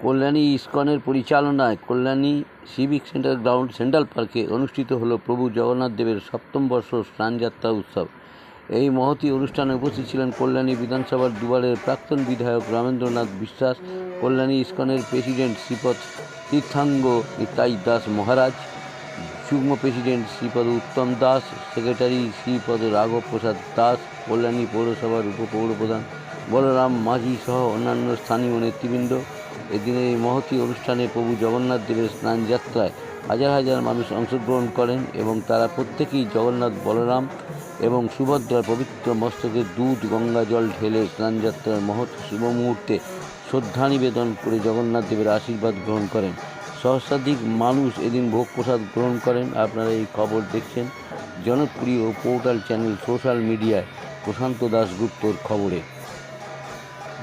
কল্যাণী ইস্কনের পরিচালনায় Kalyani civic centre ground central পার্কে অনুষ্ঠিত হল প্রভু জগন্নাথ দেবের সপ্তম বর্ষ স্নানযাত্রা উৎসব। এই মহতী অনুষ্ঠানে উপস্থিত ছিলেন কল্যাণী বিধানসভার দুবারের প্রাক্তন বিধায়ক রামেন্দ্রনাথ বিশ্বাস, কল্যাণী ইস্কনের প্রেসিডেন্ট শ্রীপদ তীর্থাঙ্গ নিতাই দাস মহারাজ, যুগ্ম প্রেসিডেন্ট শ্রীপদ উত্তম দাস, সেক্রেটারি শ্রীপদ রাঘব প্রসাদ দাস, কল্যাণী পৌরসভার উপপৌরপ্রধান বলরাম মাঝি সহ অন্যান্য স্থানীয় নেতৃবৃন্দ। এদিনের এই মহতী অনুষ্ঠানে প্রভু জগন্নাথ দেবের স্নানযাত্রায় হাজার হাজার মানুষ অংশগ্রহণ করেন এবং তারা প্রত্যেকেই জগন্নাথ, বলরাম এবং সুভদ্রার পবিত্র মস্তকে দুধ গঙ্গা জল ঢেলে স্নানযাত্রার মহৎ শুভ মুহূর্তে শ্রদ্ধা নিবেদন করে জগন্নাথ দেবের আশীর্বাদ গ্রহণ করেন। সহস্রাধিক মানুষ এদিন ভোগ প্রসাদ গ্রহণ করেন। আপনারা এই খবর দেখছেন জনপ্রিয় পোর্টাল চ্যানেল সোশ্যাল মিডিয়ায় প্রশান্ত দাশগুপ্তর খবরে।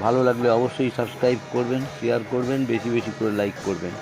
ভালো লাগলে অবশ্যই সাবস্ক্রাইব করবেন, শেয়ার করবেন, বেশি বেশি করে লাইক করবেন।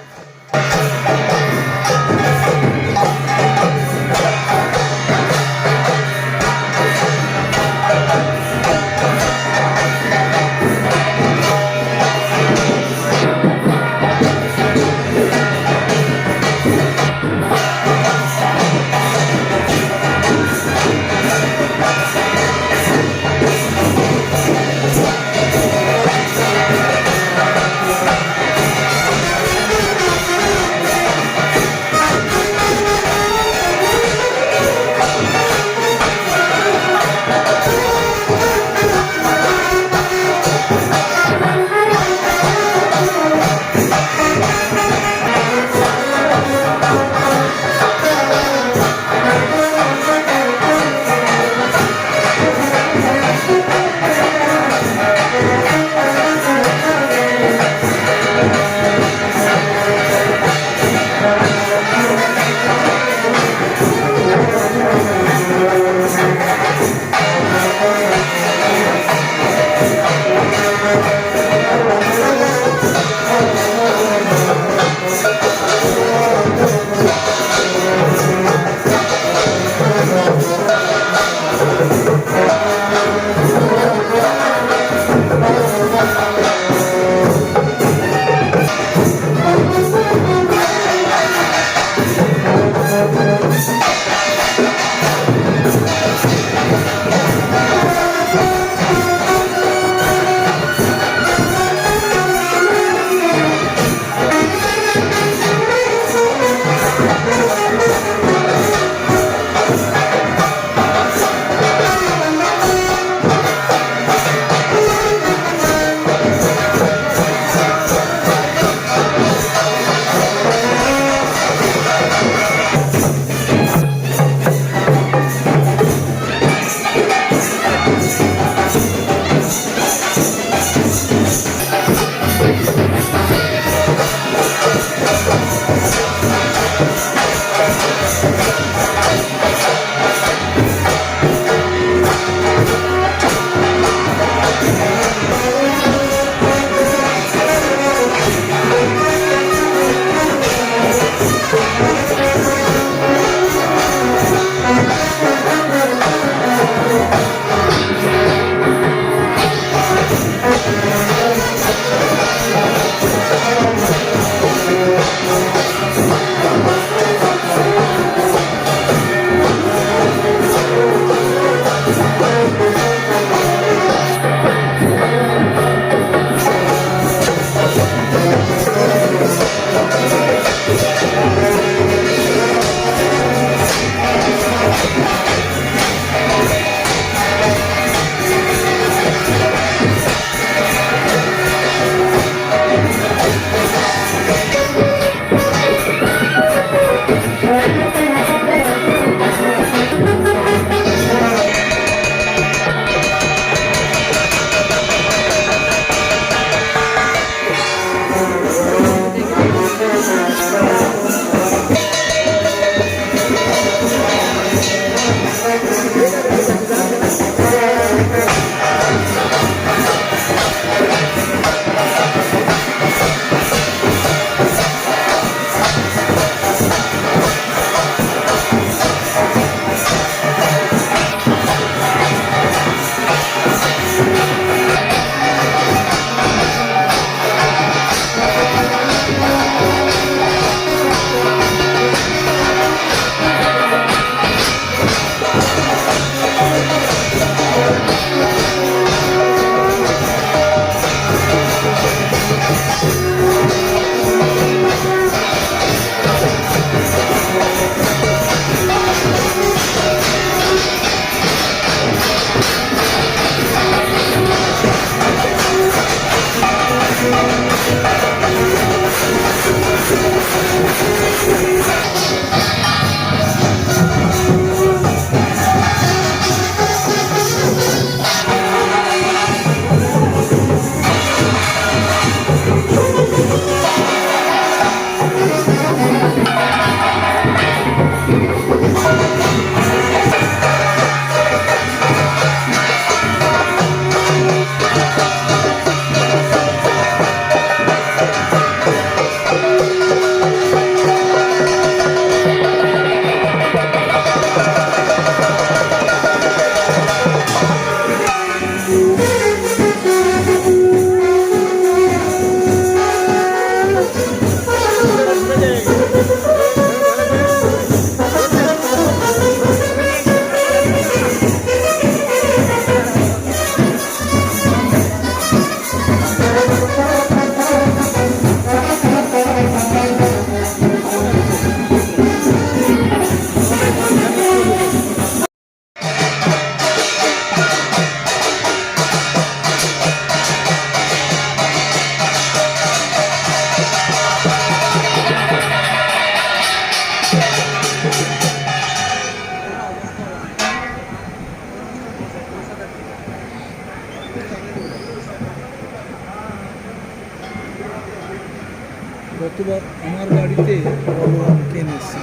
গতবার আমার বাড়িতে বলরামকে এনেছি,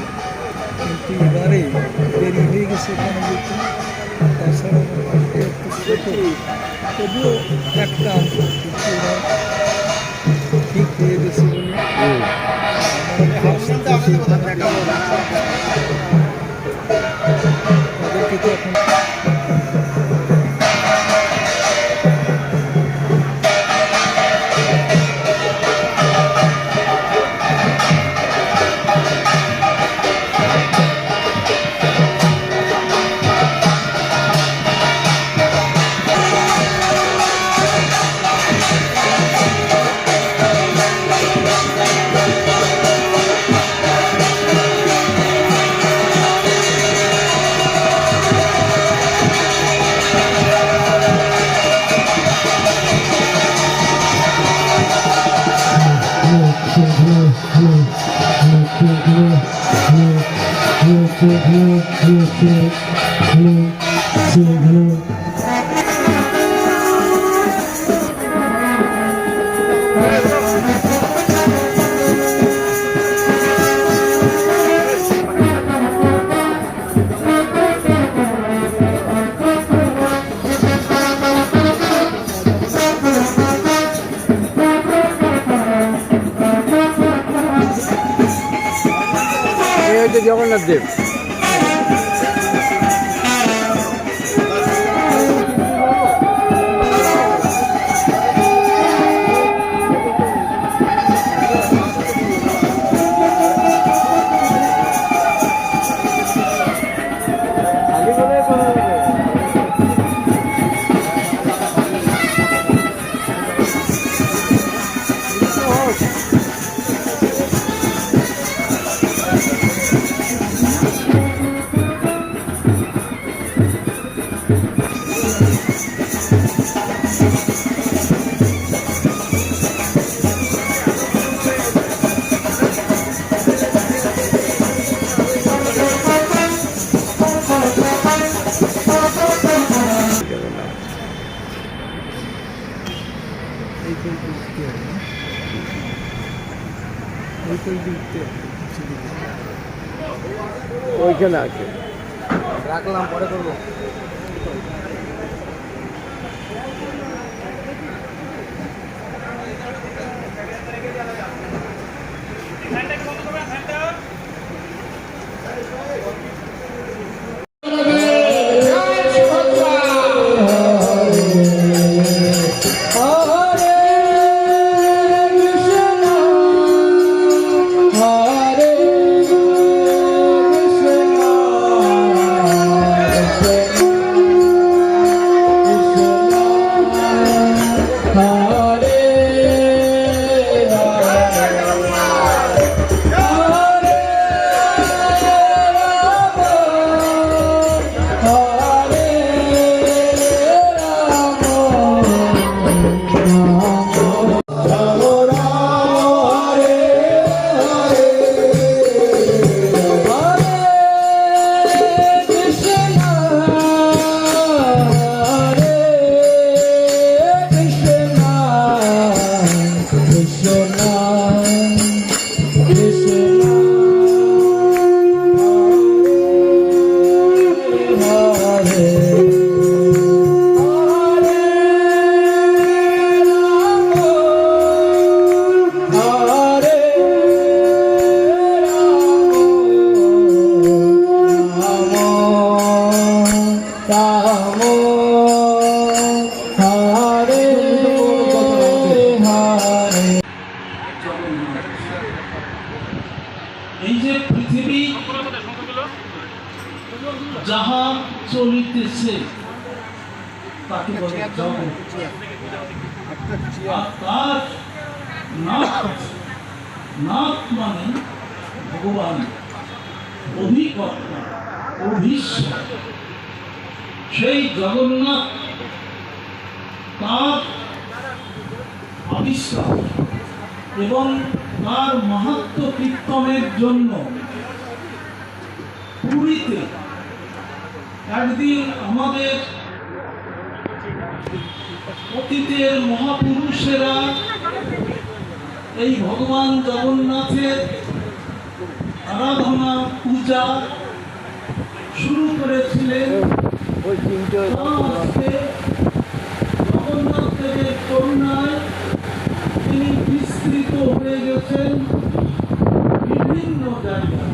কিন্তু এবারে দেরি হয়ে গেছে এখানে যেতে। তাছাড়া আমার বাড়িতে একটু ছোট, তবুও একটা কিন্তু ওরা ঠিক হয়ে গেছে বলে তাদেরকে তো এখন জগন্নাথ দেব। ওইখানে আছে, রাখলাম, পরে করবো। এই যে পৃথিবী যাহা চলিতেছে তাকে বলে জগৎ। আর তার নাথ, নাথ মানে ভগবান, অধিকর্তা, অধীশ্বর। সেই জগন্নাথ তার আবিষ্কার এবং তার মাহাত্ম্য কীর্তনের জন্য পুরীতে একদিন আমাদের অতীতের মহাপুরুষেরা এই ভগবান জগন্নাথের আরাধনা পূজা শুরু করেছিলেন। জগন্নাথ দেবের করুণায় তিনি বিস্তৃত হয়ে গেছেন বিভিন্ন জায়গায়।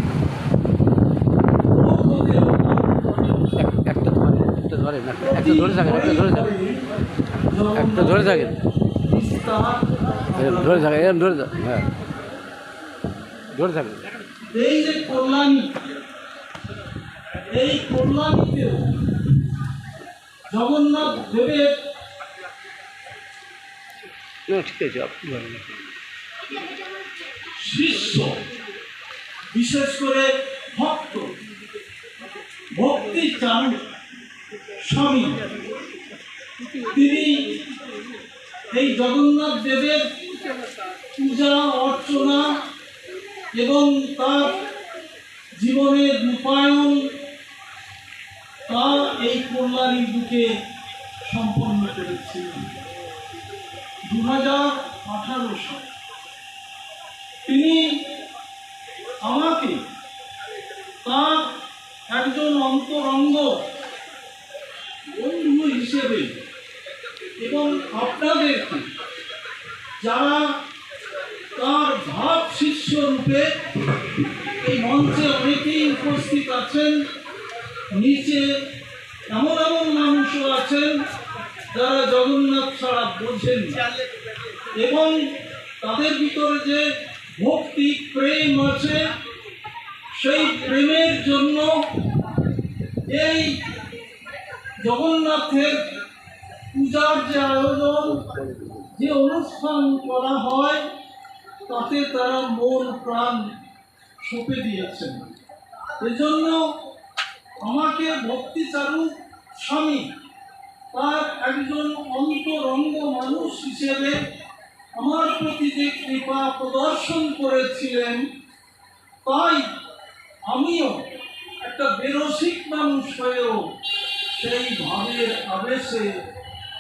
এই যে কল্যাণী, এই কল্যাণীতে জগন্নাথ দেবের শিষ্য, বিশেষ করে ভক্ত, ভক্তি চারু স্বামী, তিনি এই জগন্নাথ দেবের পূজা অর্চনা এবং তার জীবনের রূপায়ণ তা এই কল্যাণীর বুকে সম্পন্ন করেছিলেন 2018 সালে। তিনি আমাকে তার একজন অন্তরঙ্গ বন্ধু হিসেবে এবং আপনাদেরকে যারা তার ভাব শিষ্য রূপে, এই মঞ্চে অনেকেই উপস্থিত আছেন, নিচে এমন এমন মানুষও আছেন যারা জগন্নাথ ছাড়া বোঝেন, এবং তাদের ভিতরে যে ভক্তি প্রেম আছে, সেই প্রেমের জন্য এই জগন্নাথের পূজার যে আয়োজন, যে অনুষ্ঠান করা হয়, তাতে তারা মন প্রাণ সঁপে দিয়েছেন। এজন্য আমাকে ভক্তিচারু স্বামী তার একজন অন্তরঙ্গ মানুষ হিসেবে আমার প্রতি যে কৃপা প্রদর্শন করেছিলেন, তাই আমিও একটা বেরসিক মানুষ হয়েও সেই ভাবের আবেশে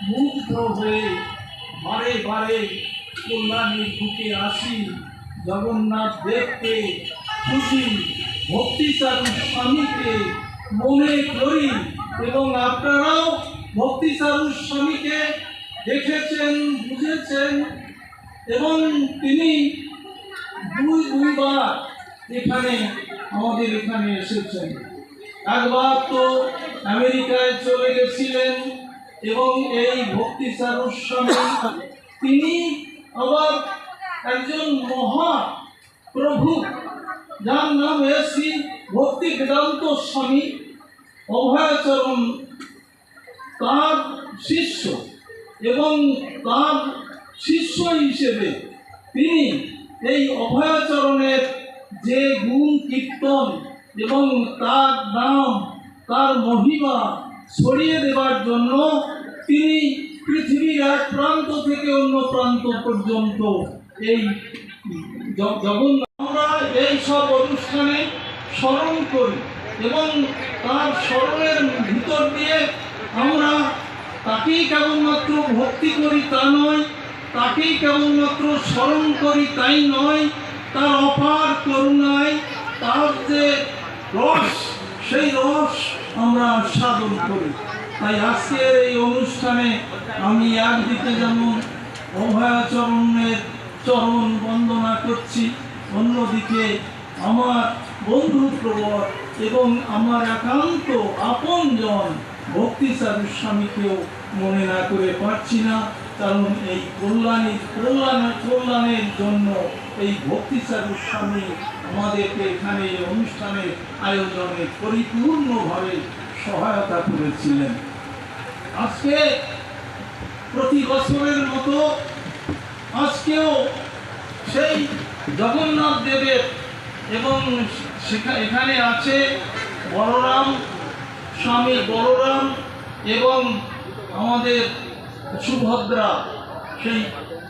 মুগ্ধ হয়ে বারে বারে কল্যাণীর বুকে আসি, জগন্নাথ দেবকে খুশি ভক্তিচারু স্বামীকে মনে করি। এবং আপনারাও ভক্তিচারু স্বামীকে দেখেছেন, বুঝেছেন, এবং তিনি দুইবার এখানে আমাদের এখানে এসেছেন। একবার তো আমেরিকায় চলে গেছিলেন, এবং এই ভক্তিচারু স্বামী তিনি আবার একজন মহা প্রভু, যার নাম শ্রী ভক্তি বেদান্ত স্বামী অভয়াচরণ, তার শিষ্য, এবং তার শিষ্য হিসেবে তিনি এই অভয়াচরণের যে গুণ কীর্তন এবং তার নাম, তার মহিমা ছড়িয়ে দেবার জন্য তিনি পৃথিবীর এক প্রান্ত থেকে অন্য প্রান্ত পর্যন্ত এই জগন্নাথ আমরা এই সব অনুষ্ঠানে স্মরণ করি, এবং তার স্মরণের ভিতর দিয়ে আমরা তাকেই কেবলমাত্র ভক্তি করি তা নয়, তাকেই কেবলমাত্র স্মরণ করি তাই নয়, তার অপার করুণায় তার যে রস, সেই রস আমরা আস্বাদন করি। তাই আজকের এই অনুষ্ঠানে আমি একদিকে যেমন অভয়াচরণের চরণ বন্দনা করছি, অন্যদিকে আমার বন্ধু প্রবর এবং আমার একান্ত আপনজন ভক্তিসাধু স্বামীকেও মনে না করে পারছি না। কারণ এই কল্যাণের জন্য এই ভক্তিসাধু স্বামী আমাদেরকে এখানে এই অনুষ্ঠানের আয়োজনে পরিপূর্ণভাবে সহায়তা করেছিলেন। আজকে প্রতি বছরের মতো আজকেও সেই জগন্নাথ দেবের এবং এখানে আছে বলরাম, স্বামী বলরাম এবং আমাদের সুভদ্রা, সেই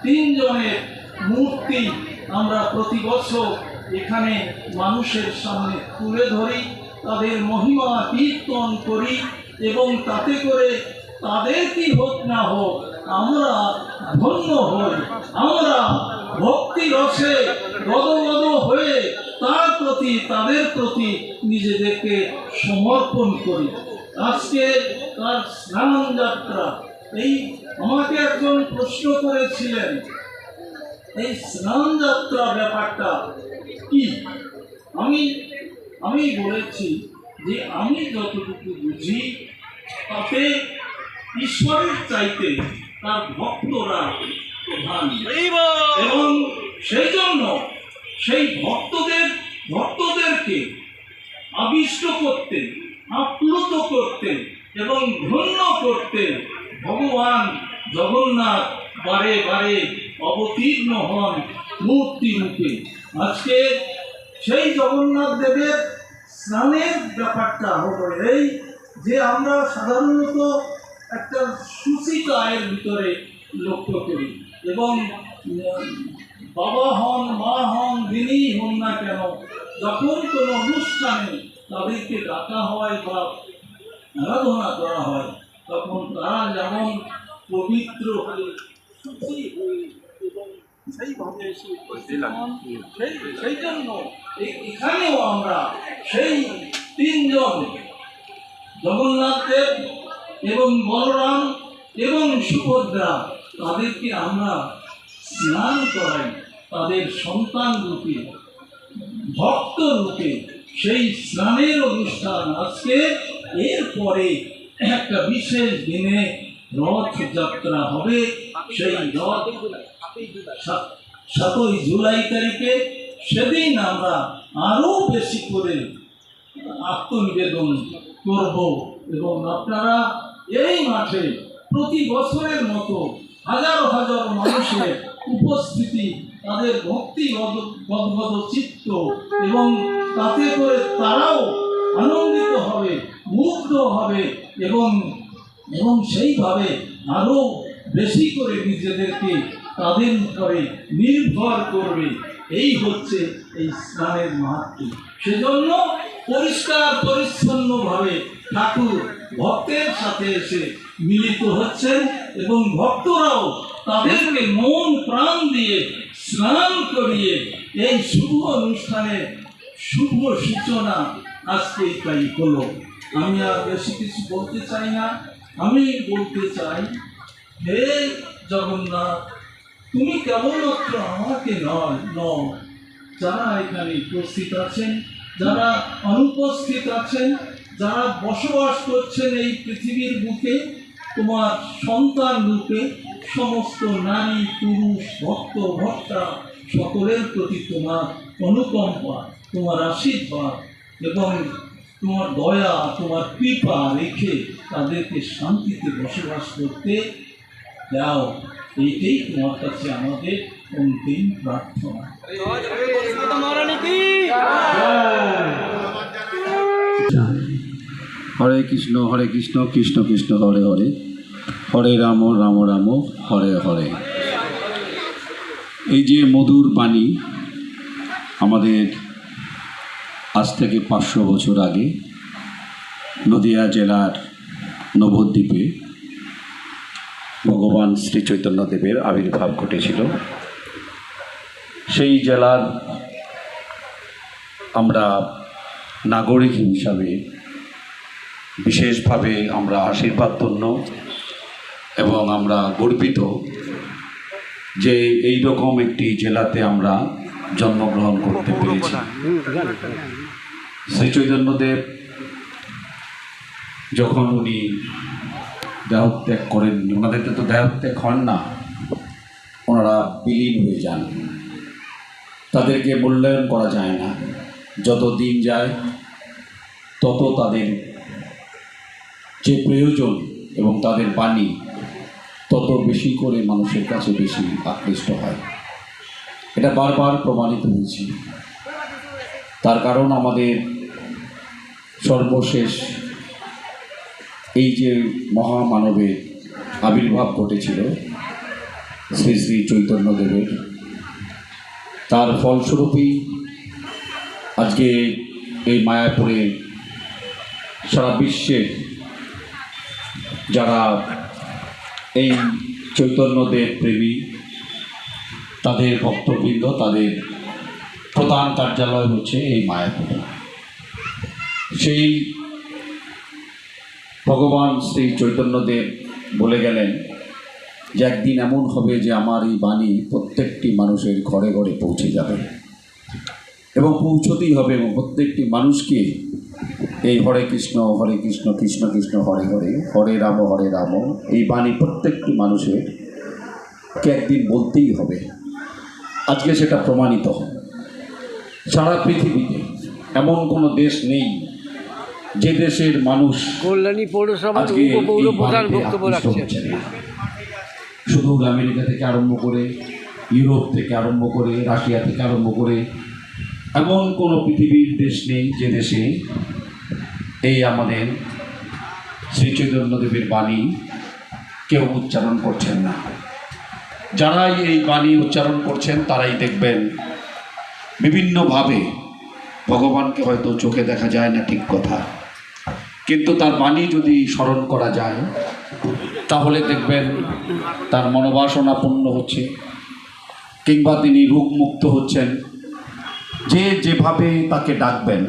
তিনজনের মূর্তি আমরা প্রতি বছর এখানে মানুষের সামনে তুলে ধরি, তাদের মহিমা কীর্তন করি এবং তাতে করে তাদের কি হোক না হোক আমরা ধন্য হই, আমরা ভক্তি রসে গদগদ হয়ে তাদের প্রতি নিজেদেরকে সমর্পণ করি। আজকে তার স্নান যাত্রা, এই আমাকে একজন প্রশ্ন করেছিলেন এই স্নান যাত্রা ব্যাপারটা কি। আমি বলেছি যে আমি যতটুকু বুঝি তাতে ঈশ্বরের চাইতে তার ভক্তরা প্রধান, এবং সেই জন্য সেই ভক্তদেরকে আবিষ্ট করতে, আপ্লুত করতে এবং ধন্য করতে ভগবান জগন্নাথ বারে বারে অবতীর্ণ হন মূর্তি রূপে। আজকে সেই জগন্নাথ দেবের স্নানের ব্যাপারটা হলো এই যে আমরা সাধারণত একটা সূচিকায়ের ভিতরে লক্ষ্য করি, এবং বাবা হন, মা হন, যিনিই হন না কেন, যখন কোনো অনুষ্ঠানে তাদেরকে ডাকা হয় বা আরাধনা করা হয় তখন তারা যেমন পবিত্র হয়ে শুচি হয়ে এবং সেইভাবে সেই জন্য এখানেও আমরা সেই তিনজন জগন্নাথ দেব এবং বলরাম এবং সুভদ্রা তাদেরকে আমরা স্নান করাই তাদের সন্তান রূপে, ভক্ত রূপে। সেই স্নানের অনুষ্ঠান আজকে, এরপরে একটা বিশেষ দিনে রথযাত্রা হবে। সেই রথ 7ই জুলাই তারিখে, সেদিন আমরা আরো বেশি করে আত্মনিবেদন করব এবং আপনারা এই মাঠে প্রতি বছরের মতো হাজার হাজার মানুষের উপস্থিতি, তাদের ভক্তি গদগদ চিত্ত, এবং তাতে করে তারাও আনন্দিত হবে, মুগ্ধ হবে এবং সেইভাবে আরো বেশি করে নিজেদেরকে তাদের উপরে নির্ভর করবে। এই হচ্ছে এই স্নানের মাহাত্ম্য। সেজন্য পরিষ্কার পরিচ্ছন্নভাবে ঠাকুর ভক্তের সাথে এসে মিলিত হচ্ছেন এবং ভক্তরাও তাদেরকে মন প্রাণ দিয়ে স্নান করিয়ে এই শুভ অনুষ্ঠানের শুভ সূচনা আজকে তাই হলো। আমি আর বেশি কিছু বলতে চাই না। আমি বলতে চাই, হে জগন্নাথ, তুমি কেবলমাত্র আমাকে নও, যারা এখানে উপস্থিত আছেন, যারা অনুপস্থিত আছেন, যারা বসবাস করছেন এই পৃথিবীর বুকে, তোমার সন্তান রূপে সমস্ত নারী পুরুষ ভক্ত ভক্তা সকলের প্রতি তোমার অনুকম্পা, তোমার আশীর্বাদ এবং তোমার দয়া, তোমার কৃপা রেখে তাদেরকে শান্তিতে বসবাস করতে দাও। এইটাই তোমার কাছে আমাদের অন্তিম প্রার্থনা। হরে কৃষ্ণ কৃষ্ণ কৃষ্ণ হরে হরে, হরে রাম রাম রাম হরে হরে। এই যে মধুর বাণী আমাদের আজ থেকে 500 বছর আগে নদিয়া জেলার নবদ্বীপে ভগবান শ্রী চৈতন্যদেবের আবির্ভাব ঘটেছিল। সেই জেলার আমরা নাগরিক হিসাবে বিশেষভাবে আমরা আশীর্বাদধন্য এবং আমরা গর্বিত যে এই রকম একটি জেলাতে আমরা জন্মগ্রহণ করতে পেরেছি। শ্রী চৈতন্যদেব যখন উনি দেহত্যাগ করেন, ওনাদের তো দেহত্যাগ হন না, ওনারা বিলীন হয়ে যান। তাদেরকে মূল্যায়ন করা যায় না। যত দিন যায় তত তাদের যে প্রয়োজন এবং তাদের বাণী তত বেশি করে মানুষের কাছে বেশি আকৃষ্ট হয়। এটা বারবার প্রমাণিত হয়েছে। তার কারণ আমাদের সর্বশেষ এই যে মহামানবের আবির্ভাব ঘটেছিল শ্রী শ্রী চৈতন্যদেবের, তার ফলস্বরূপই আজকে এই মায়াপুরে সারা বিশ্বের যারা এই চৈতন্যদেব প্রেমী তাদের ভক্তবৃন্দ, তাদের প্রধান কার্যালয় হচ্ছে এই মায়াপুর। সেই ভগবান শ্রী চৈতন্যদেব বলে গেলেন যে একদিন এমন হবে যে আমার এই বাণী প্রত্যেকটি মানুষের ঘরে ঘরে পৌঁছে যাবে এবং পৌঁছতেই হবে, এবং প্রত্যেকটি মানুষকে এই হরে কৃষ্ণ কৃষ্ণ কৃষ্ণ হরে হরে, হরে রাম এই বাণী প্রত্যেকটি মানুষের একদিন বলতেই হবে। আজকে সেটা প্রমাণিত। সারা পৃথিবীতে এমন কোনো দেশ নেই যে দেশের মানুষ কল্যাণী পৌরসভার আজকে উপপৌরপ্রধান বক্তব্য রাখছেন। শুধু আমেরিকা থেকে আরম্ভ করে, ইউরোপ থেকে আরম্ভ করে, রাশিয়া থেকে আরম্ভ করে এমন কোনো পৃথিবীর দেশ নেই যে দেশে এই আমাদের শ্রী চৈতন্যদেবের বাণী কেউ উচ্চারণ করছেন না। যারাই এই বাণী উচ্চারণ করছেন তারাই দেখবেন বিভিন্নভাবে, ভগবানকে হয়তো চোখে দেখা যায় না ঠিক কথা, কিন্তু তার বাণী যদি স্মরণ করা যায় তাহলে দেখবেন তার মনোবাসনা পূর্ণ হচ্ছে, কিংবা তিনি রোগমুক্ত হচ্ছেন। যে যেভাবে তাকে ডাকবেন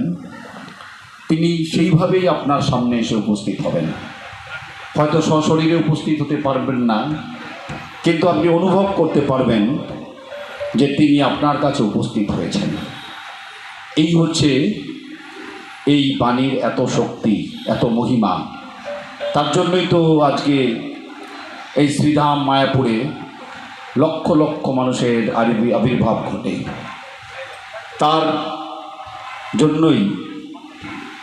তিনি সেইভাবেই আপনার সামনে এসে উপস্থিত হবেন। হয়তো সশরীরে উপস্থিত হতে পারবেন না, কিন্তু আপনি অনুভব করতে পারবেন যে তিনি আপনার কাছে উপস্থিত হয়েছেন। এই হচ্ছে এই বাণীর এত শক্তি, এত মহিমা। তার জন্যই তো আজকে এই শ্রীধাম মায়াপুরে লক্ষ লক্ষ মানুষের আবির্ভাব ঘটে। তার জন্যই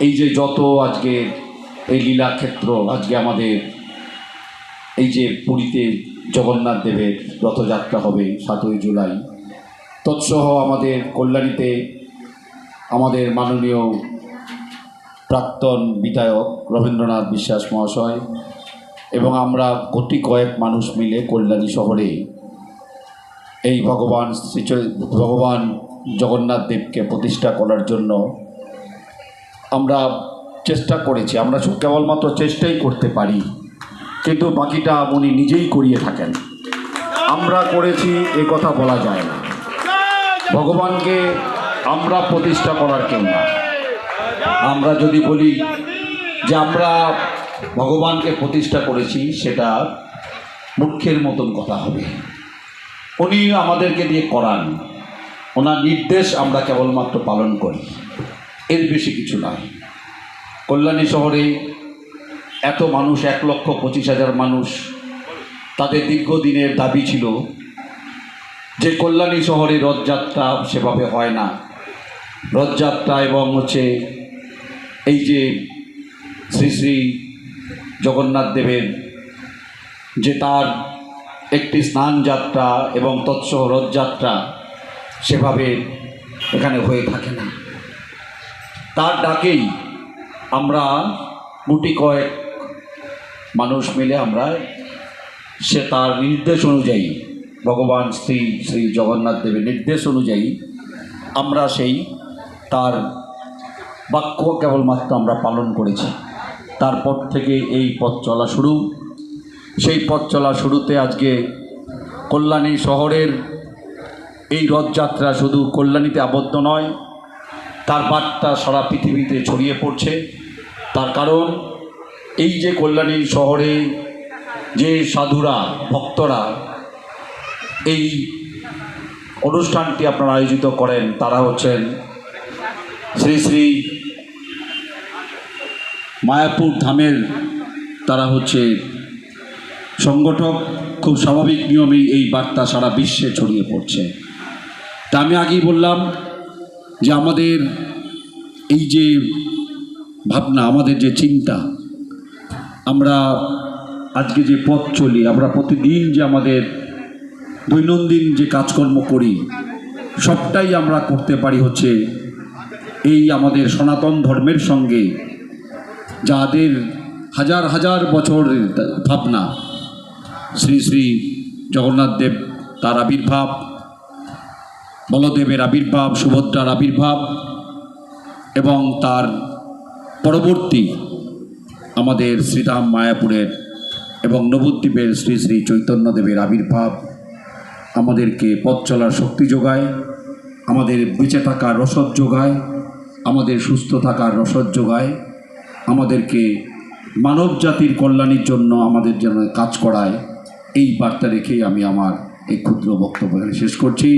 এই যে যত আজকে এই লীলাক্ষেত্র, আজকে আমাদের এই যে পুরীতে জগন্নাথ দেবের রথযাত্রা হবে 7ই জুলাই, তৎসহ আমাদের কল্যাণীতে আমাদের মাননীয় প্রাক্তন বিধায়ক রবীন্দ্রনাথ বিশ্বাস মহাশয় এবং আমরা কোটি কয়েক মানুষ মিলে কল্যাণী শহরে এই ভগবান জগন্নাথ দেবকে প্রতিষ্ঠা করার জন্য আমরা চেষ্টা করেছি। আমরা কেবলমাত্র চেষ্টাই করতে পারি, কিন্তু বাকিটা উনি নিজেই করিয়ে থাকেন। আমরা করেছি এ কথা বলা যায় না। ভগবানকে আমরা প্রতিষ্ঠা করার কেউ না। আমরা যদি বলি যে আমরা ভগবানকে প্রতিষ্ঠা করেছি, সেটা মূর্খের মতন কথা হবে। উনি আমাদেরকে দিয়ে করান, ওনার নির্দেশ আমরা কেবলমাত্র পালন করি, এর বেশি কিছু নয়। কল্যাণী শহরে এত মানুষ, 1,25,000 মানুষ, তাদের দীর্ঘদিনের দাবি ছিল যে কল্যাণী শহরে রথযাত্রা সেভাবে হয় না। রথযাত্রা এবং হচ্ছে এই যে শ্রী শ্রী জগন্নাথ দেবের যে তার একটি স্নান যাত্রা এবং তৎসহ রথযাত্রা সেভাবে এখানে হয়ে থাকে না। তার ডাকেই আমরা গুটি কয়েক মানুষ মিলে আমরা সে তার নির্দেশ অনুযায়ী, ভগবান শ্রী শ্রী জগন্নাথ দেবের নির্দেশ অনুযায়ী আমরা সেই তার বাক্য কেবলমাত্র আমরা পালন করেছি। তারপর থেকে এই পথ চলা শুরু সেই পথ চলা শুরুতে আজকে কল্যাণী শহরের এই রথযাত্রা শুধু কল্যাণীতে আবদ্ধ নয়, তার বার্তা সারা পৃথিবীতে ছড়িয়ে পড়ছে। তার কারণ এই যে কল্যাণী শহরে যে সাধুরা ভক্তরা এই অনুষ্ঠানটি আপনারা আয়োজিত করেন, তারা হচ্ছেন শ্রী শ্রী মায়াপুর ধামের, তারা হচ্ছে সংগঠক। খুব স্বাভাবিক নিয়মেই এই বার্তা সারা বিশ্বে ছড়িয়ে পড়ছে। তা আমি আগেই বললাম যে আমাদের এই যে ভাবনা, আমাদের যে চিন্তা, আমরা আজকে যে পথ চলি, আমরা প্রতিদিন যে আমাদের দৈনন্দিন যে কাজকর্ম করি, সবটাই আমরা করতে পারি হচ্ছে এই আমাদের সনাতন ধর্মের সঙ্গে যাদের হাজার হাজার বছরের ভাবনা, শ্রী শ্রী জগন্নাথ দেব তার আবির্ভাব, বলদেবের আবির্ভাব, সুভদ্রার আবির্ভাব এবং তার পরবর্তী আমাদের শ্রীধাম মায়াপুরের এবং নবদ্বীপের শ্রী শ্রী চৈতন্যদেবের আবির্ভাব আমাদেরকে পথ চলার শক্তি যোগায়, আমাদের বেঁচে থাকার রসদ যোগায়, আমাদের সুস্থ থাকার রসদ যোগায়, আমাদেরকে মানব জাতির কল্যাণের জন্য আমাদের জন্য কাজ করায়। এই বার্তা রেখেই আমি আমার এই ক্ষুদ্র বক্তব্য শেষ করছি।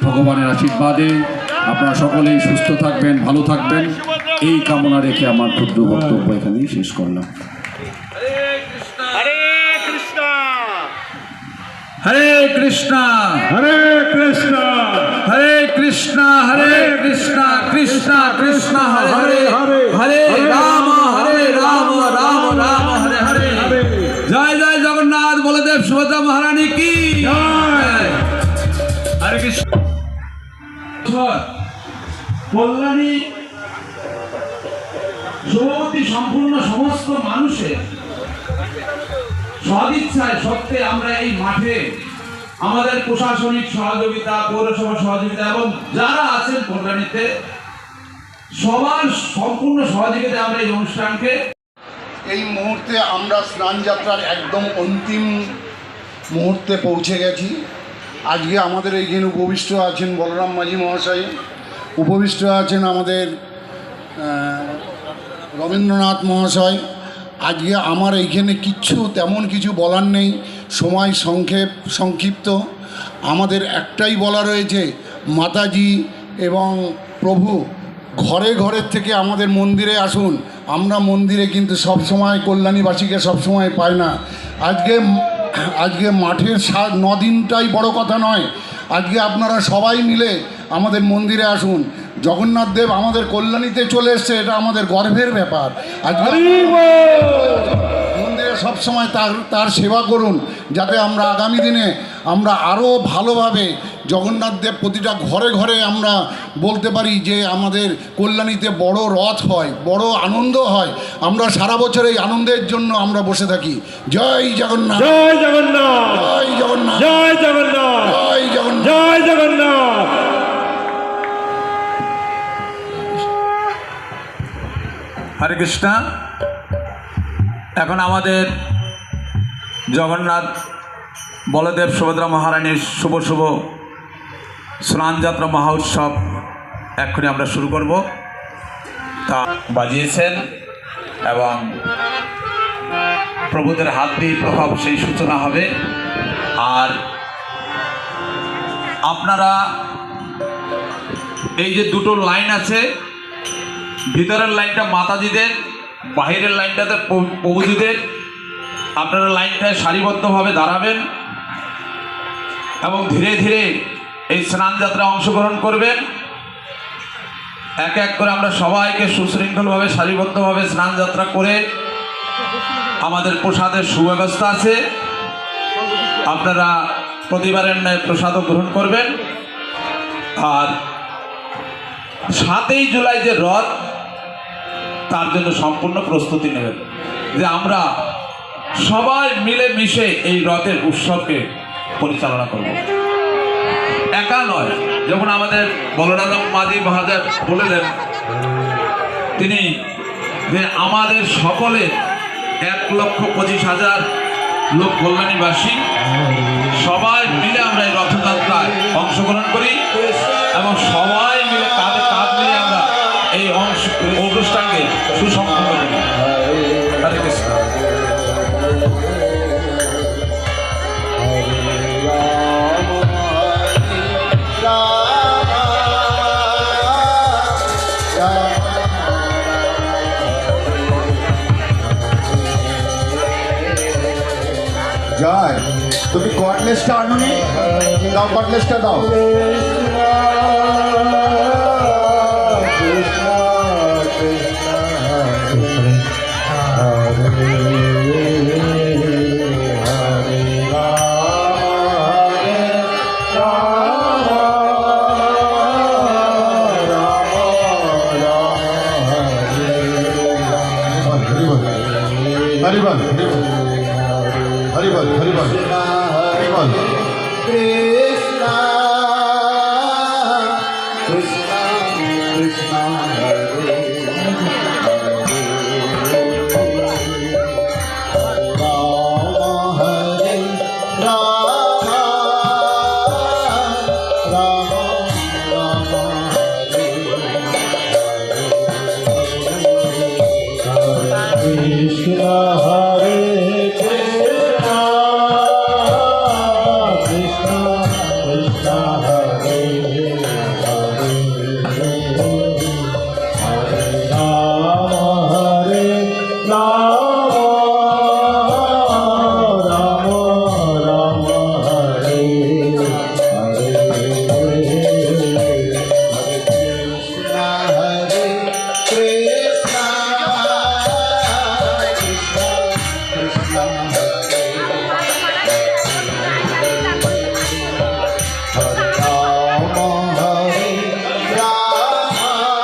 ভগবানের আশীর্বাদে আপনারা সকলেই সুস্থ থাকবেন, ভালো থাকবেন, এই কামনা রেখে আমার ক্ষুদ্র বক্তব্য এখানেই শেষ করলাম। হরে কৃষ্ণ হরে কৃষ্ণ হরে কৃষ্ণ হরে কৃষ্ণ হরে কৃষ্ণ কৃষ্ণ কৃষ্ণ হরে হরে হরে রাম রাম রাম হরে হরে। জয় জয় জগন্নাথ বলদেব সুভদ্রা মহারানী কি জয়। হরে কৃষ্ণ। কল্যাণী শুভবতী সম্পূর্ণ সমস্ত মানুষের সদিচ্ছায় সত্ত্বে আমরা এই মাঠে আমাদের প্রশাসনিক সহযোগিতা, পৌরসভা সহযোগিতা এবং যারা আছেন কল্যাণীতে সবার সম্পূর্ণ সহযোগিতায় আমরা এই অনুষ্ঠানকে এই মুহূর্তে আমরা স্নান যাত্রার একদম অন্তিম মুহূর্তে পৌঁছে গেছি। আজকে আমাদের এইখানে উপবিষ্ট আছেন বলরাম মাঝি মহাশয়, উপবিষ্ট আছেন আমাদের রবীন্দ্রনাথ মহাশয়। আজকে আমার এইখানে তেমন কিছু বলার নেই, সময় সংক্ষিপ্ত। আমাদের একটাই বলা রয়েছে, মাতাজি এবং প্রভু ঘরে ঘরের থেকে আমাদের মন্দিরে আসুন। আমরা মন্দিরে কিন্তু সবসময় কল্যাণীবাসীকে সবসময় পাই না। আজকে মাঠের 9 দিনটাই বড় কথা নয়, আজকে আপনারা সবাই মিলে আমাদের মন্দিরে আসুন। জগন্নাথ দেব আমাদের কল্যাণীতে চলে এসছে, এটা আমাদের গর্বের ব্যাপার। আজকে মন্দিরে সবসময় তার সেবা করুন, যাতে আমরা আগামী দিনে আমরা আরও ভালোভাবে জগন্নাথ দেব প্রতিটা ঘরে ঘরে আমরা বলতে পারি যে আমাদের কল্যাণীতে বড় রথ হয়, বড় আনন্দ হয়। আমরা সারা বছর এই আনন্দের জন্য আমরা বসে থাকি। জয় জগন্নাথ, জয় জগন্নাথ, জয় জগন্নাথ, জয় জগন্নাথ, জয় জগন্নাথ, জয় জগন্নাথ। হরে কৃষ্ণ। এখন আমাদের জগন্নাথ বলদেব সুভদ্রা মহারানীর শুভ শুভ স্নানযাত্রা মহা উৎসব এক্ষুনি আমরা শুরু করব। তা বাজিয়েছেন এবং প্রভুদের হাত দিয়ে প্রভাব সেই সূচনা হবে। আর আপনারা এই যে দুটো লাইন আছে, ভিতরের লাইনটা মাতাজিদের, বাহিরের লাইনটাতে প্রভুজিদের, আপনারা লাইনটায় সারিবদ্ধভাবে দাঁড়াবেন এবং ধীরে ধীরে এই স্নানযাত্রায় অংশগ্রহণ করবেন। এক এক করে আমরা সবাইকে সুশৃঙ্খলভাবে সারিবদ্ধভাবে স্নানযাত্রা করে আমাদের প্রসাদের সুব্যবস্থা আছে, আপনারা প্রতিবারের ন্যায় প্রসাদও গ্রহণ করবেন। আর 7ই জুলাই যে রথ, তার জন্য সম্পূর্ণ প্রস্তুতি নেবেন, যে আমরা সবাই মিলে মিশে এই রথের উৎসবকে পরিচালনা করব। একা নয়, যখন আমাদের বলরাম মাঝি মহাশয় বলেলেন তিনি যে আমাদের সকলে 1,25,000 লোক কল্যাণীবাসী সবাই মিলে আমরা এই রথযাত্রায় অংশগ্রহণ করি এবং সবাই মিলে কাঁধে কাঁধ মিলে আমরা এই অনুষ্ঠানকে সুসম্পন্ন করি। হরে কৃষ্ণ। জয়, তুমি কটলেসটা আনুনি, দাও কটলেসটা দাও। হরিবল হরিবল হরিবল হরিবল। কৃষ্ণ কৃষ্ণ কৃষ্ণ হরে রাম হরে রাম রাম রাম হরে কৃষ্ণ হরে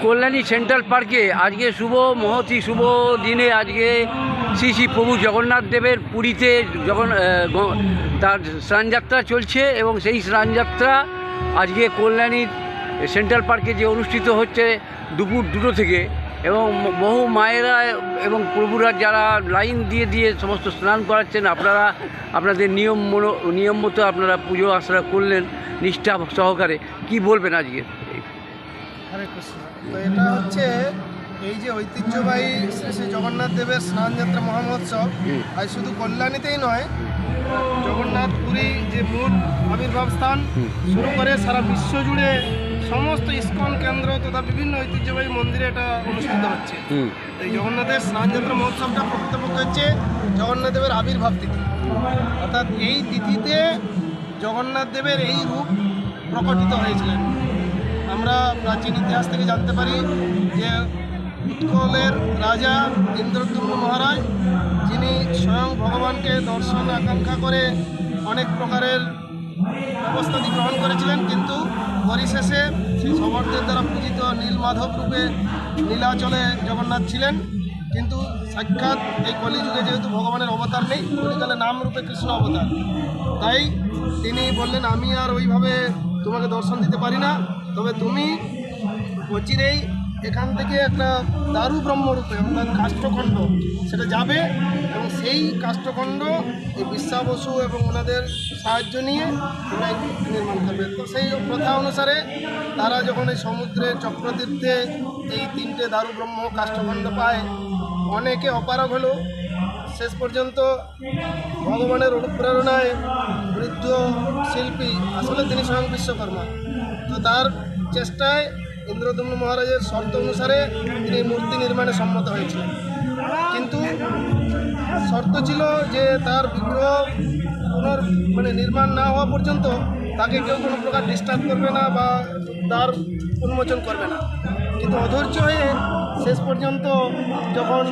কল্যাণী সেন্ট্রাল পার্কে আজকে মহতী শুভ দিনে আজকে শ্রী শ্রী প্রভু জগন্নাথ দেবের পুরীতে তার স্নানযাত্রা চলছে এবং সেই স্নানযাত্রা আজকে কল্যাণীর সেন্ট্রাল পার্কে যে অনুষ্ঠিত হচ্ছে দুপুর 2টো থেকে, এবং বহু মায়েরা এবং প্রভুরা যারা লাইন দিয়ে সমস্ত স্নান করাচ্ছেন, আপনারা আপনাদের নিয়ম মতো আপনারা পুজো আশ্রা করলেন নিষ্ঠা সহকারে। কি বলবেন আজকে? হরে কৃষ্ণ। তো এটা হচ্ছে এই যে ঐতিহ্যবাহী শ্রী শ্রী জগন্নাথ দেবের স্নানযাত্রা মহামহোৎসব, আজ শুধু কল্যাণীতেই নয়, জগন্নাথ পুরী যে মূল আবির্ভাব স্থান শুরু করে সারা বিশ্ব জুড়ে সমস্ত ইস্কন কেন্দ্র তথা বিভিন্ন ঐতিহ্যবাহী মন্দিরে এটা অনুষ্ঠিত হচ্ছে। এই জগন্নাথের স্নানযাত্রা মহোৎসবটা প্রকৃতপক্ষে হচ্ছে জগন্নাথ দেবের আবির্ভাব তিথি, অর্থাৎ এই তিথিতে জগন্নাথ দেবের এই রূপ প্রকটিত হয়েছিলেন। আমরা প্রাচীন ইতিহাস থেকে জানতে পারি যে উৎকলের রাজা ইন্দ্রদ্যুম্ন মহারাজ, যিনি স্বয়ং ভগবানকে দর্শন আকাঙ্ক্ষা করে অনেক প্রকারের ব্যবস্থাটি গ্রহণ করেছিলেন, কিন্তু পরিশেষে সেই সমর্থের দ্বারা পূজিত নীলমাধব রূপে নীলাচলে জগন্নাথ ছিলেন। কিন্তু সাক্ষাৎ এই কলিযুগে যেহেতু ভগবানের অবতার নেই, কলিকালে নাম রূপে কৃষ্ণ অবতার, তাই তিনি বললেন আমি আর ওইভাবে তোমাকে দর্শন দিতে পারি না, তবে তুমি অচিরেই এখান থেকে একটা দারু ব্রহ্মরূপে অর্থাৎ কাষ্ঠখণ্ড সেটা যাবে, এবং সেই কাষ্ঠখণ্ড এই বিশ্বা বসু এবং ওনাদের সাহায্য নিয়ে ওরা নির্মাণ করবে। তো সেই প্রথা অনুসারে তারা যখন এই সমুদ্রের চক্রতীর্থে এই 3টে দারু ব্রহ্ম কাষ্ঠখণ্ড পায়, অনেকে অপারগ হলো। শেষ পর্যন্ত ভগবানের অনুপ্রেরণায় বৃদ্ধ শিল্পী, আসলে তিনি স্বয়ং বিশ্বকর্মা, তো তার চেষ্টায় ইন্দ্রদ্যুম্ন মহারাজের শর্ত অনুসারে তিনি মূর্তি নির্মাণে সম্মত হয়েছিলেন। কিন্তু শর্ত ছিল যে তার বিগ্রহ নির্মাণ না হওয়া পর্যন্ত তাকে কেউ কোনো প্রকার ডিস্টার্ব করবে না বা তার উন্মোচন করবে না। কিন্তু অধৈর্য হয়ে শেষ পর্যন্ত যখন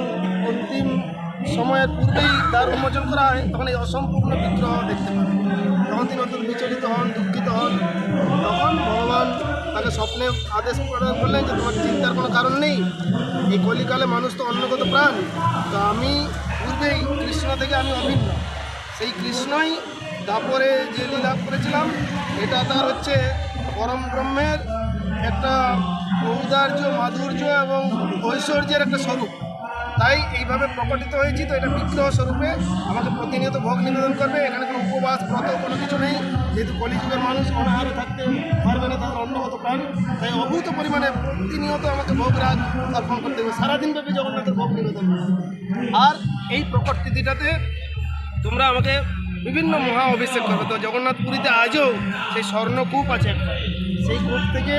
অন্তিম সময়ের পূর্বেই তার উন্মোচন করা হয়, তখন এই অসম্পূর্ণ বিগ্রহ দেখতে পান। তখন তিনি অত্যন্ত বিচলিত হন, দুঃখিত হন। তখন ভগবান তাকে স্বপ্নে আদেশ প্রদান করলেন যে তোমার চিন্তার কোনো কারণ নেই, এই কলিকালে মানুষ তো অন্নগত প্রাণ, তো আমি পূর্বেই কৃষ্ণ থেকে আমি অভিন্ন। সেই কৃষ্ণই দাপরে যে লীলা করেছিলাম, এটা তার হচ্ছে পরম ব্রহ্মের একটা ঔদার্য, মাধুর্য এবং ঐশ্বর্যের একটা স্বরূপ। তাই এইভাবে প্রকটিত হয়েছি। তো এটা বিগ্রহ স্বরূপে আমাকে প্রতিনিয়ত ভোগ নিবেদন করবে। এখানে কোনো উপবাস ব্রত কোনো কিছু নেই, যেহেতু কলিযুগের মানুষ অনাহারে থাকতে পারবে না, তাদের অন্নগত প্রাণ, তাই অভূত পরিমাণে প্রতিনিয়ত আমাকে ভোগ রাগ অর্পণ করতে হবে, সারাদিন ব্যাপী জগন্নাথের ভোগ নিবেদন করবে। আর এই প্রকট তিথিটাতে তোমরা আমাকে বিভিন্ন মহা অভিষেক করবে। তো জগন্নাথ পুরীতে আজও সেই স্বর্ণকূপ আছে একটা, সেই কূপ থেকে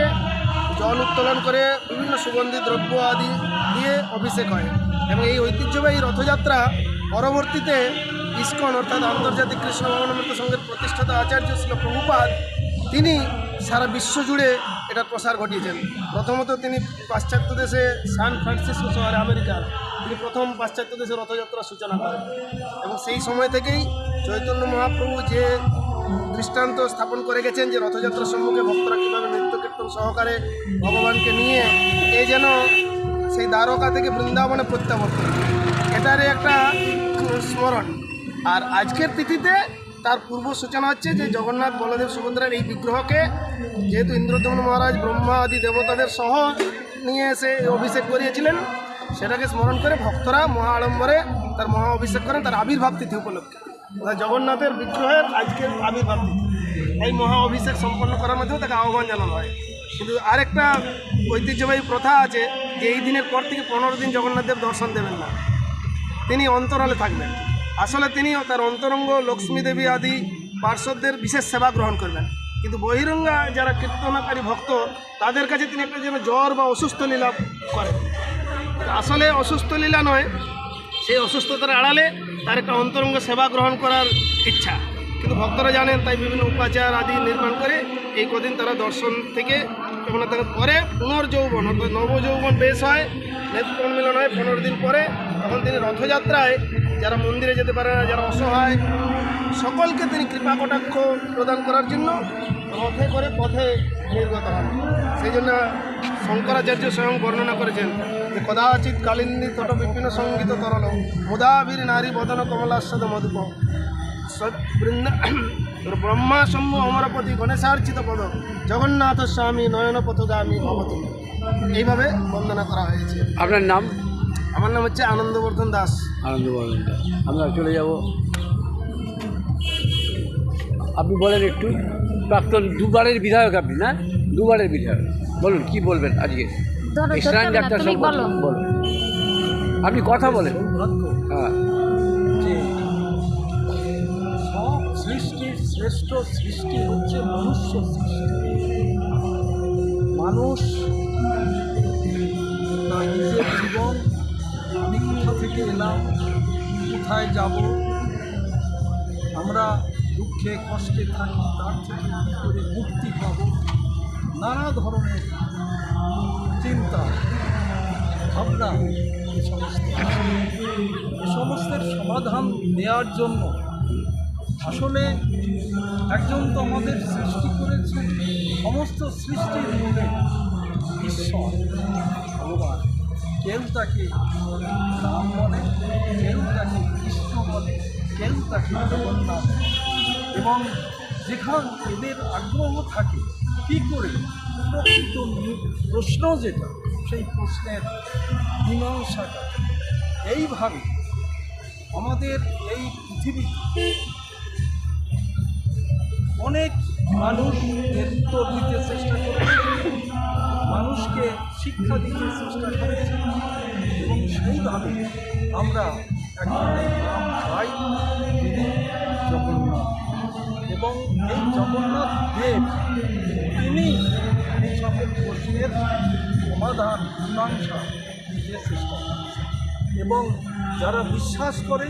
জল উত্তোলন করে বিভিন্ন সুগন্ধি দ্রব্য আদি দিয়ে অভিষেক হয়। এবং এই ঐতিহ্যবাহী রথযাত্রা পরবর্তীতে ইস্কন অর্থাৎ আন্তর্জাতিক কৃষ্ণ ভবনামৃত সংঘের প্রতিষ্ঠাতা আচার্য ছিল প্রভুপাদ, তিনি সারা বিশ্ব জুড়ে এটার প্রসার ঘটিয়েছেন। প্রথমত তিনি পাশ্চাত্য দেশে সান ফ্রান্সিসকো শহরে আমেরিকার তিনি প্রথম পাশ্চাত্য দেশে রথযাত্রার সূচনা করেন, এবং সেই সময় থেকেই চৈতন্য মহাপ্রভু যে দৃষ্টান্ত স্থাপন করে গেছেন যে রথযাত্রার সম্মুখে ভক্তরা কীভাবে নৃত্য কীর্তন সহকারে ভগবানকে নিয়ে যেন সেই দ্বারকা থেকে বৃন্দাবনে প্রত্যাবর্তন, এটারই একটা স্মরণ। আর আজকের তিথিতে তার পূর্ব সূচনা হচ্ছে যে জগন্নাথ বলদেব সুভদ্রার এই বিগ্রহকে যেহেতু ইন্দ্রদ্যুম্ন মহারাজ ব্রহ্মা আদি দেবতাদের সহ নিয়ে এসে অভিষেক করিয়েছিলেন, সেটাকে স্মরণ করে ভক্তরা মহা আড়ম্বরে তার মহা অভিষেক করেন তার আবির্ভাব তিথি উপলক্ষে। জগন্নাথের বিগ্রহের আজকের আবির্ভাব তিথি, এই মহা অভিষেক সম্পন্ন করার মধ্যেও তাকে আহ্বান জানানো হয়। কিন্তু আরেকটা ঐতিহ্যবাহী প্রথা আছে যে এই দিনের পর থেকে 15 দিন জগন্নাথ দেব দর্শন দেবেন না, তিনি অন্তরালে থাকবেন। আসলে তিনি তার অন্তরঙ্গ লক্ষ্মী দেবী আদি পার্শ্বদের বিশেষ সেবা গ্রহণ করবেন, কিন্তু বহিরঙ্গা যারা কীর্তনকারী ভক্ত তাদের কাছে তিনি একটা যেন জ্বর বা অসুস্থ লীলা করেন। আসলে অসুস্থ লীলা নয়, সেই অসুস্থতার আড়ালে তার একটা অন্তরঙ্গ সেবা গ্রহণ করার ইচ্ছা, কিন্তু ভক্তরা জানেন তাই বিভিন্ন উপাচার আদি নির্মাণ করে এই কদিন তারা দর্শন থেকে জগন্নাথের পরে পুনর্যৌবন অর্থাৎ নবযৌবন বেশ হয়, নেত্র মিলন হয় 15 দিন পরে। তখন তিনি রথযাত্রায় যারা মন্দিরে যেতে পারে না, যারা অসহায়, সকলকে তিনি কৃপা কটাক্ষ প্রদান করার জন্য রথে করে পথে নির্গত হন। সেই জন্য শঙ্করাচার্য স্বয়ং বর্ণনা করেছেন যে কদাচিৎ কালিন্দী তট বিপিন সঙ্গীত তরল মুদাবীর নারী বদন কমলাস্বাদ মধুপ ব্রহ্মা শম্ভু অমরপতি গণেশার্চিত পদ জগন্নাথ স্বামী নয়ন পথগামী অবতী, এইভাবে বন্দনা করা হয়েছে। আপনার নাম? আমার নাম হচ্ছে আনন্দবর্ধন দাস। আনন্দ বলেন। আমরা চলে যাব, আপনি বলেন একটু। প্রাক্তন দুবারের বিধায়ক আপনি, না? দুবারের বিধায়ক, বলুন কি বলবেন আজকে এই স্নান যাত্রা সম্পর্কে বলুন। আপনি কথা বলেন। হ্যাঁ, যে সব সৃষ্টির শ্রেষ্ঠ সৃষ্টি হচ্ছে মনুষ্য সৃষ্টি। মানুষ তার নিজের জীবন, আমি কোথা থেকে এলাম, কোথায় যাব, আমরা দুঃখে কষ্টে থাকি, তার থেকে কী করে মুক্তি পাব, নানা ধরনের চিন্তা ভাবনা এ সমস্তের সমাধান দেওয়ার জন্য আসলে একজন তো আমাদের সৃষ্টি করেছেন, সমস্ত সৃষ্টির মূলে ঈশ্বর ভগবান। কেউ তাকে রাম বলে, কেউ তাকে কৃষ্ণ বলে, কেউ তাকে জগন্নাথ। এবং যেখানে এদের আগ্রহ থাকে কী করে প্রকৃত প্রশ্ন যেটা, সেই প্রশ্নের মীমাংসাটা এইভাবে আমাদের এই পৃথিবীতে অনেক মানুষ এর উত্তর দিতে চেষ্টা করেছে, মানুষকে শিক্ষা দিতে চেষ্টা করেছে, এবং সেইভাবে আমরা একজনের নাম পাই জগন্নাথ। এবং এই জগন্নাথ দেব তিনি এই সকল প্রশ্নের সমাধান মীমাংসা দিতে চেষ্টা করেছেন। এবং যারা বিশ্বাস করে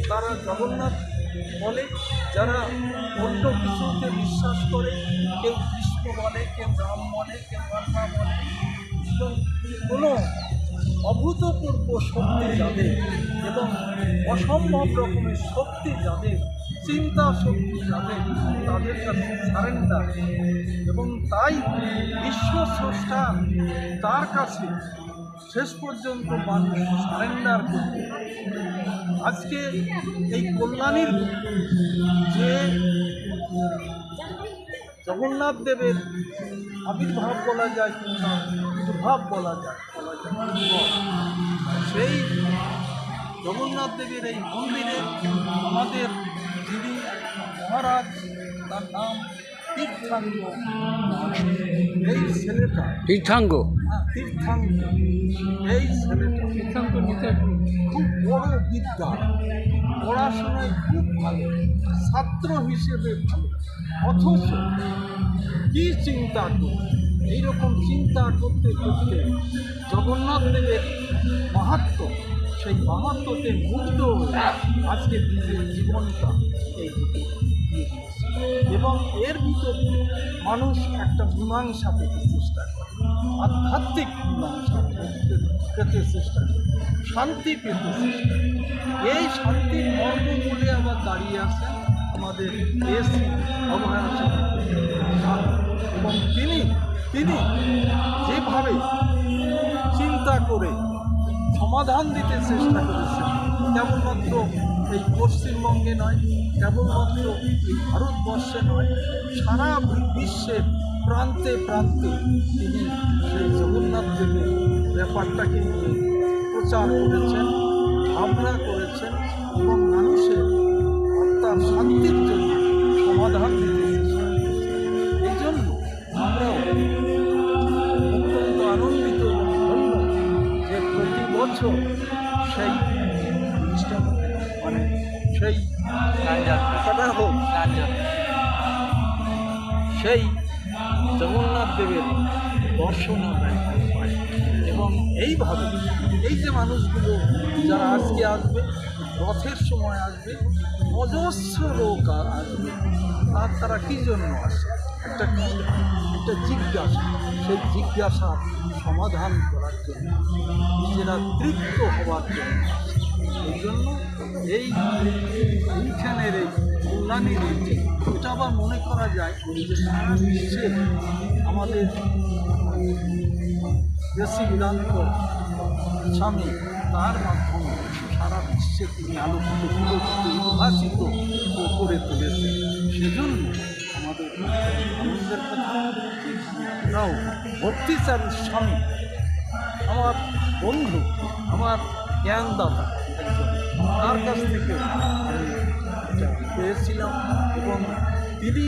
তারা জগন্নাথ বলে, যারা অন্য কিছুতে বিশ্বাস করে, কেউ কৃষ্ণ বলে, কেউ রাম বলে, কেউ ব্রহ্মা বলে। এবং কোনো অভূতপূর্ব শক্তি যাদের এবং অসম্ভব রকমের শক্তি যাদের, চিন্তা শক্তি যাদের, তাদের কাছে সারেন্ডার। এবং তাই বিশ্বস্রষ্টা তার কাছে শেষ পর্যন্ত মানুষ সারেন্ডার করতে। আজকে এই কল্যাণীর যে জগন্নাথ দেবের আবির্ভাব বলা যায় কিংবা প্রভাব বলা যায়, সেই জগন্নাথ দেবের এই মন্দিরে আমাদের যিনি মহারাজ, তার নাম তীর্থাঙ্গ। এই ছেলেটা তীর্থাঙ্গ, তীর্থাঙ্গ, এই ছেলেটা তীর্থাঙ্গ নিতে খুব বড় বিদ্যা, পড়াশোনায় খুব ভালো, ছাত্র হিসেবে ভালো, অথচ কী চিন্তা করছে, এইরকম চিন্তা করতে করতে জগন্নাথ দেবের মাহাত্ম্য, সেই মাহাত্ম্যতে মুগ্ধ হয়ে আজকে নিজের জীবনটা এই এবং এর ভিতরে মানুষ একটা মীমাংসা পেতে চেষ্টা করে, আধ্যাত্মিক মীমাংসা পেতে চেষ্টা করে, শান্তি পেতে চেষ্টা করে। এই শান্তির মর্ম বলে আবার দাঁড়িয়ে আছেন আমাদের এসি অভয়ারণ্য। এবং তিনি যেভাবে চিন্তা করে সমাধান দিতে চেষ্টা করেছেন, কেবলমাত্র এই পশ্চিমবঙ্গে নয়, কেবলমাত্র এই ভারতবর্ষে নয়, সারা বিশ্বের প্রান্তে প্রান্তে তিনি সেই জগন্নাথ দেবের ব্যাপারটাকে নিয়ে প্রচার করেছেন, ভাবনা করেছেন এবং মানুষের আত্মার শান্তির জন্য সমাধান দিতে চেষ্টা করেছেন। এই জন্য আমরাও অত্যন্ত আনন্দিত এবং ধন্য যে প্রতি বছর সেই মানে সেই হোক সেই জগন্নাথ দেবের দর্শন আমরা পাই। এবং এইভাবে এই যে মানুষগুলো যারা আজকে আসবে, রথের সময় আসবে, অজস্র লোক আসবে, আর তারা কী জন্য আসে? একটা জিজ্ঞাসা, সেই জিজ্ঞাসার সমাধান করার জন্য, নিজেরা তৃপ্ত হওয়ার জন্য। এই জন্য এইখানের এই কল্যাণী রয়েছে। এটা আবার মনে করা যায় যে সারা বিশ্বে আমাদের প্রেসিডেন্ট স্বামী তার মাধ্যমে সারা বিশ্বে তিনি আলোকিত পুলকিত উদ্ভাসিত করে তুলেছেন। সেজন্য আমাদের আনন্দের কথা আমরাও ভক্তিচারী স্বামী আমার বন্ধু, আমার জ্ঞানদাতা একজন, তার কাছ থেকে আমি এটা পেয়েছিলাম এবং তিনি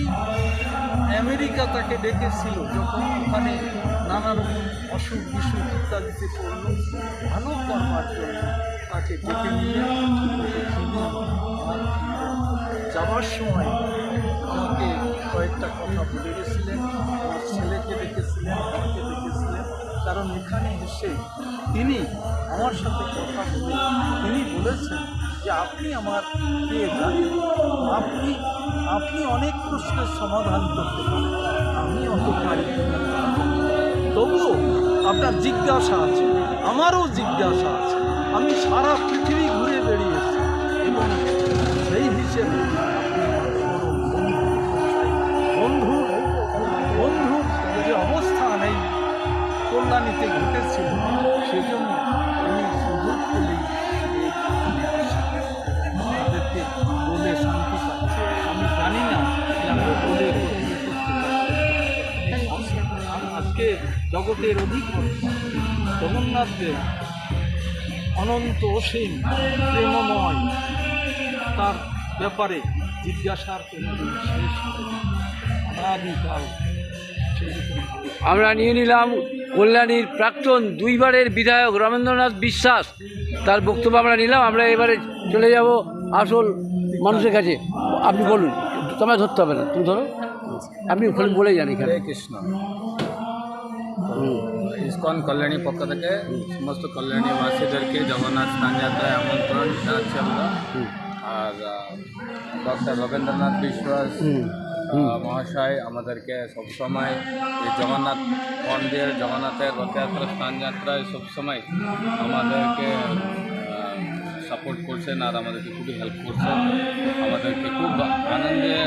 আমেরিকা তাকে ডেকেছিল যখন ওখানে নানা রকম অসুখ বিসুখ ইত্যাদিতে পড়ল, ভালো করবার জন্য তাকে ডেকে নিয়ে যাওয়ার সময় আমাকে কয়েকটা কথা বলে গেছিলেন। আমার ছেলেকে ডেকেছিলেন, আমাকে ডেকেছিলেন, কারণ এখানে এসে তিনি আমার সাথে কথা বলে তিনি বলেছেন যে আপনি আমার পেয়ে যান, আপনি অনেক প্রশ্নের সমাধান করতে পারেন, আমি অত পারি না। তবুও আপনার জিজ্ঞাসা আছে, আমারও জিজ্ঞাসা আছে। আমি সারা পৃথিবী ঘুরে বেরিয়েছি এবং সেই হিসেবে আপনি আমার পরম বন্ধুর যে অবস্থান এই কল্যাণীতে ঘটেছিল, সেজন্য আমি সুযোগ পেলেই তাদেরকে বলে শান্তি পাচ্ছি। আমি জানি না যে আমি বলে আজকে জগতের অধিপতি জগন্নাথ দেব অনন্ত অসীম প্রেমময়, তার ব্যাপারে জিজ্ঞাসার কোনো দিন শেষ হবে না। আগামীকাল আমরা নিয়ে নিলাম কল্যাণীর প্রাক্তন দুইবারের বিধায়ক রমেন্দ্রনাথ বিশ্বাস, তার বক্তব্য আমরা নিলাম। আমরা এবারে চলে যাব আসল মানুষের কাছে। আপনি বলুন, তোমায় ধরতে হবে না, তুমি ধরো, আপনি ওখানে বলে যান। এখানে কৃষ্ণ ইসকন কল্যাণী পক্ষ থেকে সমস্ত কল্যাণীবাসীদেরকে জগন্নাথ স্নান যাত্রায় আমন্ত্রণ জানাচ্ছি আমরা। আর ডক্টর রবীন্দ্রনাথ বিশ্বাস মহাশয় আমাদেরকে সবসময় এই জগন্নাথ মন্দির, জগন্নাথের রথযাত্রা, স্নান যাত্রায় সবসময় আমাদেরকে সাপোর্ট করছেন আর আমাদেরকে খুবই হেল্প করছেন। আমাদেরকে খুব আনন্দে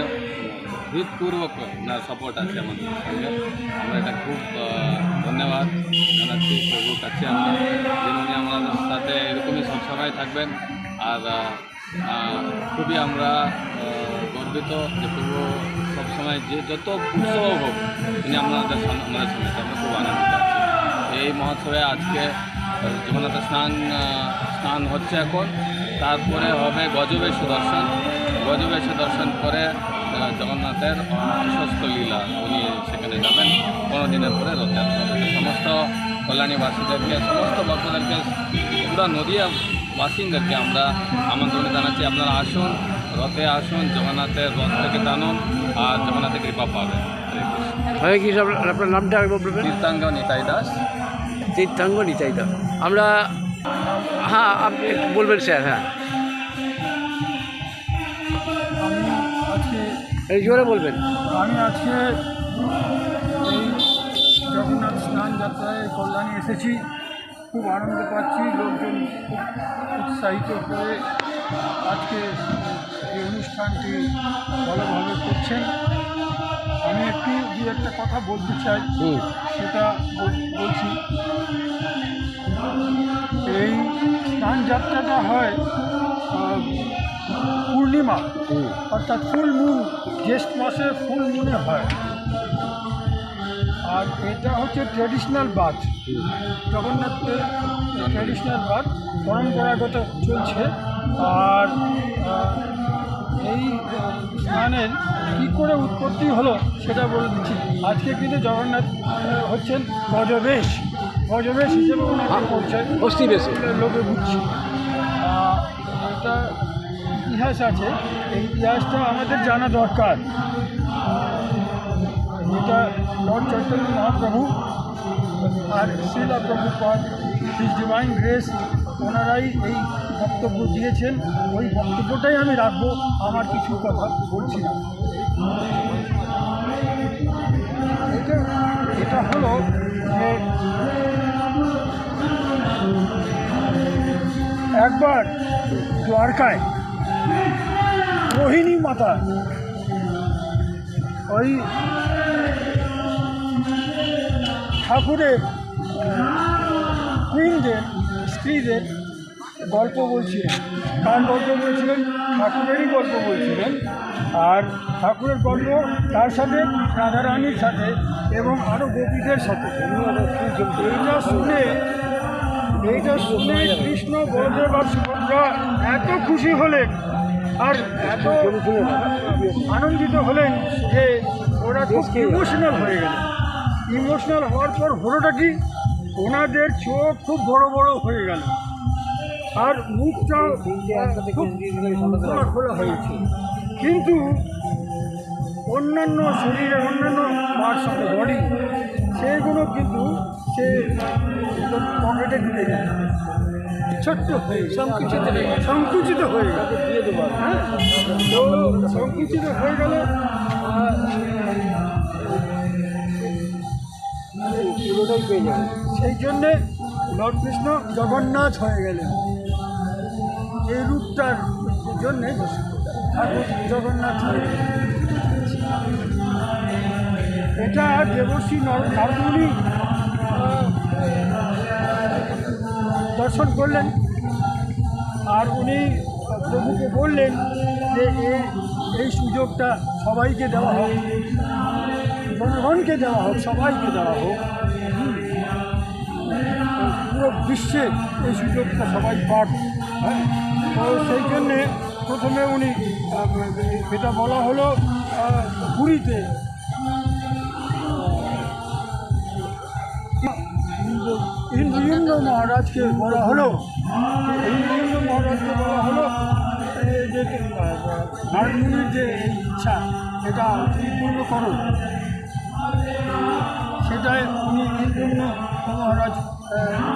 হৃদপূর্বক সাপোর্ট আছে আমাদের সঙ্গে। আমরা এটা খুব ধন্যবাদ জানাচ্ছি প্রভুর কাছে আমরা, যিনি আমাদের সাথে এরকমই সবসময় থাকবেন। আর খুবই আমরা গর্বিত যে প্রভু সবসময় যে যত উৎসব হোক তিনি আমাদের সঙ্গে আমরা খুব আনন্দিত আছি। এই মহোৎসবে আজকে জগন্নাথের স্নান হচ্ছে এখন, তারপরে হবে গজবেশ দর্শন। গজবেশ দর্শন করে জগন্নাথের ষষ্ঠ লীলা উনি সেখানে যাবেন। 15 দিনের পরে রথযাত্রা হবে। সমস্ত কল্যাণীবাসীদেরকে, সমস্ত ভক্তদেরকে, পুরা নদীয়া বাসিন্দাদেরকে আমরা আমন্ত্রণ জানাচ্ছি, আপনারা আসুন, রথে আসুন, জগন্নাথের রথ থেকে টানুন আর জগন্নাথের কৃপা পাবেন। হরে কৃষ্ণ। আপনার নামটা বলবেন? তীর্থাঙ্গ নিতাই দাস। তীর্থাঙ্গ নিতাই দাস। আমরা হ্যাঁ, আপনি বলবেন স্যার। হ্যাঁ, এই জোরে বলবেন। আমি আজকে এই জগন্নাথ স্নান যাত্রায় কল্যাণী এসেছি, খুব আনন্দ পাচ্ছি। লোকজন খুব উৎসাহিত করে আজকে এই অনুষ্ঠানটি ভালোভাবে করছেন। আমি একটু দু একটা কথা বলতে চাই, সেটা বলছি। এই স্নান যাত্রাটা হয় পূর্ণিমা, অর্থাৎ ফুল মুন, জ্যৈষ্ঠ মাসে ফুল মুনে হয়। আর এটা হচ্ছে ট্র্যাডিশনাল বাস, জগন্নাথের ট্র্যাডিশনাল বাস পরম্পরাগত চলছে। আর এই স্নানের কী করে উৎপত্তি হলো সেটা বলে দিচ্ছি। আজকে কিন্তু জগন্নাথ হচ্ছেন গজবেশ হিসেবে ওনাকে পরিচয়, অস্থিবেশ লোকে বুঝছি। এটা ইতিহাস আছে, এই ইতিহাসটা আমাদের জানা দরকার। এটা লর্ড চৈতন্য মহাপ্রভু আর Srila Prabhupada, His Divine Grace, ওনারাই এই বক্তব্য দিয়েছেন। ওই বক্তব্যটাই আমি রাখবো, আমার কিছু কথা বলছি না। এটা হলো যে একবার দ্বারকায় মোহিনী মাতা ওই ঠাকুরের কুইনদের স্ত্রীদের গল্প বলছিলেন। কার গল্প বলছিলেন? ঠাকুরেরই গল্প বলছিলেন। আর ঠাকুরের গল্প তার সাথে রাধারানীর সাথে এবং আরও গোপীদের সাথে। এইটা শুনে কৃষ্ণ, বলদেব আর সুভদ্রা এত খুশি হলেন আর এত আনন্দিত হলেন যে ওরা খুব ইমোশনাল হয়ে গেল। ইমোশনাল হওয়ার পর হলোটা কি, ওনাদের চোখ খুব বড় বড় হয়ে গেল আর মুখটা খুব খোলা হয়েছে। কিন্তু অন্যান্য শরীরের অন্যান্য পার্টস অফ দ্য বডি সেইগুলো কিন্তু সে পকেটে ঢুকে গেল, ছোট্ট হয়ে সংকুচিত হয়ে গেল। হ্যাঁ, তো সংকুচিত হয়ে গেল। সেই জন্যে লর্ড কৃষ্ণ জগন্নাথ হয়ে গেলেন। এই রূপটার জন্যে ঠাকুর জগন্নাথ হয়ে গেলেন। এটা দেবশ্রী নারদমুনি দর্শন করলেন আর উনি প্রভুকে বললেন যে এই সুযোগটা সবাইকে দেওয়া হোক, জনগণকে দেওয়া হোক, সবাইকে দেওয়া হোক, পুরো বিশ্বে এই সুযোগটা সবাই পাক। হ্যাঁ, তো সেই জন্যে প্রথমে উনি এটা বলা হলো পুরীতে ইন্দ্রজিন্দ্র মহারাজকে বলা হলো, ইন্দ্রজিন্দ্র মহারাজকে বলা হলো যে নারদমুনির যে ইচ্ছা এটা পূর্ণ করো। সেটাই উনি ইন্দ্রজিন্দ্র মহারাজ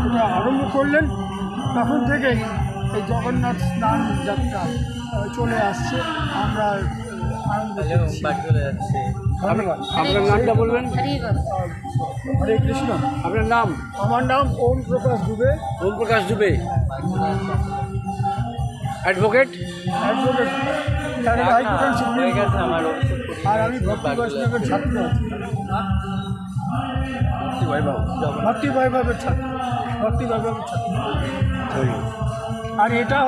এটা আরম্ভ করলেন। তখন থেকেই এই জগন্নাথ স্নান যাত্রা চলে আসছে। আমরা আনন্দ চলে যাচ্ছে। ধন্যবাদ। আপনার নামটা বলবেন? হরে কৃষ্ণ। আপনার নাম? আমার নাম ওম প্রকাশ দুবে। ওম প্রকাশ দুবে, অ্যাডভোকেট। হাইকোর্টের সুপ্রিম কোর্ট। আর আমি ভক্তি বৈষ্ণবের ছাত্র, ভক্তি বৈভবের ছাত্র। আর এটা